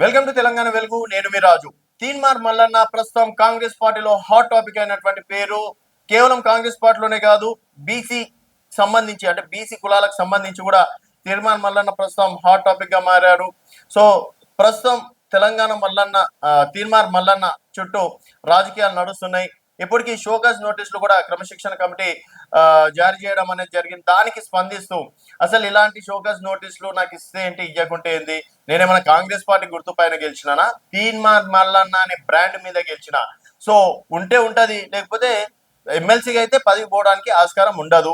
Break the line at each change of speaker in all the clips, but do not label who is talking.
Welcome to Telangana వెలుగు. నేను మీ రాజు. తీన్మార్ మల్లన్న ప్రస్తుతం కాంగ్రెస్ పార్టీలో హాట్ టాపిక్ అయినటువంటి పేరు. కేవలం కాంగ్రెస్ పార్టీలోనే కాదు, బీసీ సంబంధించి అంటే బీసీ కులాలకు సంబంధించి కూడా తీన్మార్ మల్లన్న ప్రస్తుతం హాట్ టాపిక్ గా మారారు. సో ప్రస్తుతం తెలంగాణ మల్లన్న తీన్మార్ మల్లన్న చుట్టూ రాజకీయాలు నడుస్తున్నాయి. ఇప్పటికీ షోకాజ్ నోటీసులు కూడా క్రమశిక్షణ కమిటీ జారీ చేయడం అనేది జరిగింది. దానికి స్పందిస్తూ అసలు ఇలాంటి షోకాజ్ నోటీసులు నాకు ఇస్తే ఏంటి, ఇవ్వకుంటే ఏంది, నేనేమైనా కాంగ్రెస్ పార్టీ గుర్తు పైన గెలిచినానా, తీన్మార్ మల్లన్న అనే బ్రాండ్ మీద గెలిచిన? సో ఉంటే ఉంటది, లేకపోతే ఎమ్మెల్సీగా అయితే పదవి పోవడానికి ఆస్కారం ఉండదు.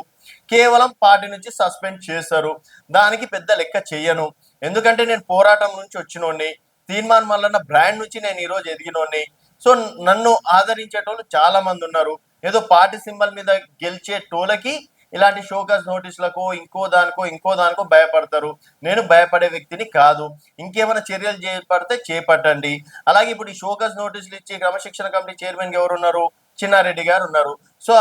కేవలం పార్టీ నుంచి సస్పెండ్ చేస్తారు. దానికి పెద్ద లెక్క చెయ్యను, ఎందుకంటే నేను పోరాటం నుంచి వచ్చినోడిని. తీన్మార్ మల్లన్న బ్రాండ్ నుంచి నేను ఈరోజు ఎదిగినోడిని. సో నన్ను ఆదరించేటోళ్ళు చాలా మంది ఉన్నారు. ఏదో పార్టీ సింబల్ మీద గెలిచే టోలకి ఇలాంటి షోకాజ్ నోటీసులకు ఇంకో దానికో భయపడతారు. నేను భయపడే వ్యక్తిని కాదు. ఇంకేమైనా చర్యలు చేపడితే చేపట్టండి. అలాగే ఇప్పుడు ఈ షోకాజ్ నోటీసులు ఇచ్చి క్రమశిక్షణ కమిటీ చైర్మన్ ఎవరు ఉన్నారు? చిన్నారెడ్డి గారు ఉన్నారు. సో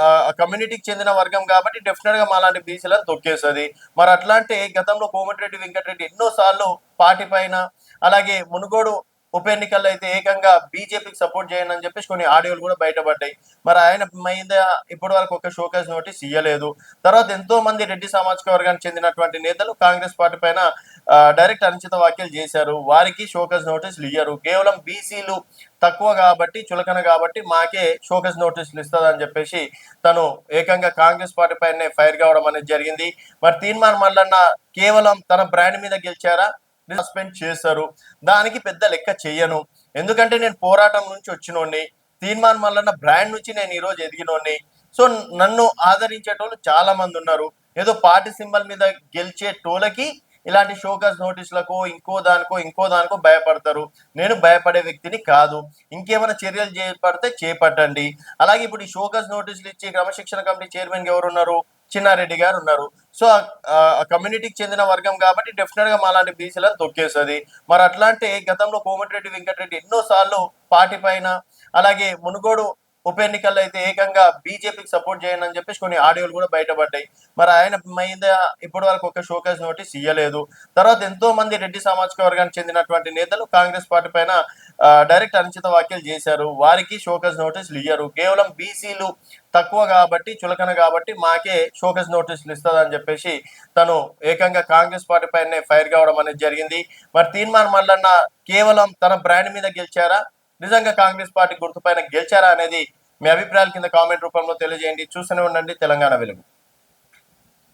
ఆ కమ్యూనిటీకి చెందిన వర్గం కాబట్టి డెఫినెట్ గా మాలాంటి బీసీలను తొక్కేస్తుంది. మరి అట్లాంటి గతంలో కోమటిరెడ్డి వెంకటరెడ్డి ఎన్నో సార్లు పార్టీ పైన, అలాగే మునుగోడు ఉప ఎన్నికల్లో అయితే ఏకంగా బీజేపీకి సపోర్ట్ చేయండి అని చెప్పేసి కొన్ని ఆడియోలు కూడా బయటపడ్డాయి. మరి ఆయన మీద ఇప్పటి వరకు ఒక షోకాజ్ నోటీస్ ఇవ్వలేదు. తర్వాత ఎంతో మంది రెడ్డి సామాజిక వర్గానికి చెందినటువంటి నేతలు కాంగ్రెస్ పార్టీ పైన డైరెక్ట్ అనుచిత వ్యాఖ్యలు చేశారు. వారికి షోకాజ్ నోటీసులు ఇయ్యరు. కేవలం బీసీలు తక్కువ కాబట్టి, చులకన కాబట్టి మాకే షోకాజ్ నోటీసులు ఇస్తుందని చెప్పేసి తను ఏకంగా కాంగ్రెస్ పార్టీ పైనే ఫైర్ కావడం అనేది జరిగింది. మరి తీన్మార్ మల్లన్న కేవలం తన బ్రాండ్ మీద గెలిచారా? సస్పెండ్ చేశారు. దానికి పెద్ద లెక్క చెయ్యను, ఎందుకంటే నేను పోరాటం నుంచి వచ్చినోడిని. తీన్మార్ మల్లన్న బ్రాండ్ నుంచి నేను ఈరోజు ఎదిగినోడిని. సో నన్ను ఆదరించేటోళ్ళు చాలా మంది ఉన్నారు. ఏదో పార్టీ సింబల్ మీద గెలిచే టోలకి ఇలాంటి షోకాజ్ నోటీసులకు ఇంకో దానికో భయపడతారు. నేను భయపడే వ్యక్తిని కాదు. ఇంకేమైనా చర్యలు చేపడితే చేపట్టండి. అలాగే ఇప్పుడు ఈ షోకాజ్ నోటీసులు ఇచ్చి క్రమశిక్షణ కమిటీ చైర్మన్ ఎవరు ఉన్నారు? చిన్నారెడ్డి గారు ఉన్నారు. సో ఆ కమ్యూనిటీకి చెందిన వర్గం కాబట్టి డెఫినెట్ గా మాలాంటి బీసీలను తొక్కేస్తుంది. మరి అట్లాంటి గతంలో కోమటిరెడ్డి వెంకటరెడ్డి ఎన్నో సార్లు పార్టీ పైన, అలాగే మునుగోడు ఉప ఎన్నికల్లో అయితే ఏకంగా బీజేపీకి సపోర్ట్ చేయండి అని చెప్పేసి కొన్ని ఆడియోలు కూడా బయటపడ్డాయి. మరి ఆయన మీద ఇప్పటి వరకు ఒక షోకాజ్ నోటీస్ ఇవ్వలేదు. తర్వాత ఎంతో మంది రెడ్డి సామాజిక వర్గానికి చెందినటువంటి నేతలు కాంగ్రెస్ పార్టీ పైన డైరెక్ట్ అనుచిత వ్యాఖ్యలు చేశారు. వారికి షోకాజ్ నోటీసులు ఇయ్యరు. కేవలం బీసీలు తక్కువ కాబట్టి, చులకన కాబట్టి మాకే షోకాజ్ నోటీసులు ఇస్తుందని చెప్పేసి తను ఏకంగా కాంగ్రెస్ పార్టీ పైనే ఫైర్ కావడం అనేది జరిగింది. మరి తీన్మార్ మల్లన్న కేవలం తన బ్రాండ్ మీద గెలిచారా, నిజంగా కాంగ్రెస్ పార్టీ గుర్తుపైన గెలిచారా అనేది మీ అభిప్రాయాల కింద కామెంట్ రూపంలో తెలియజేయండి. చూస్తూనే ఉండండి తెలంగాణ వెలుగు.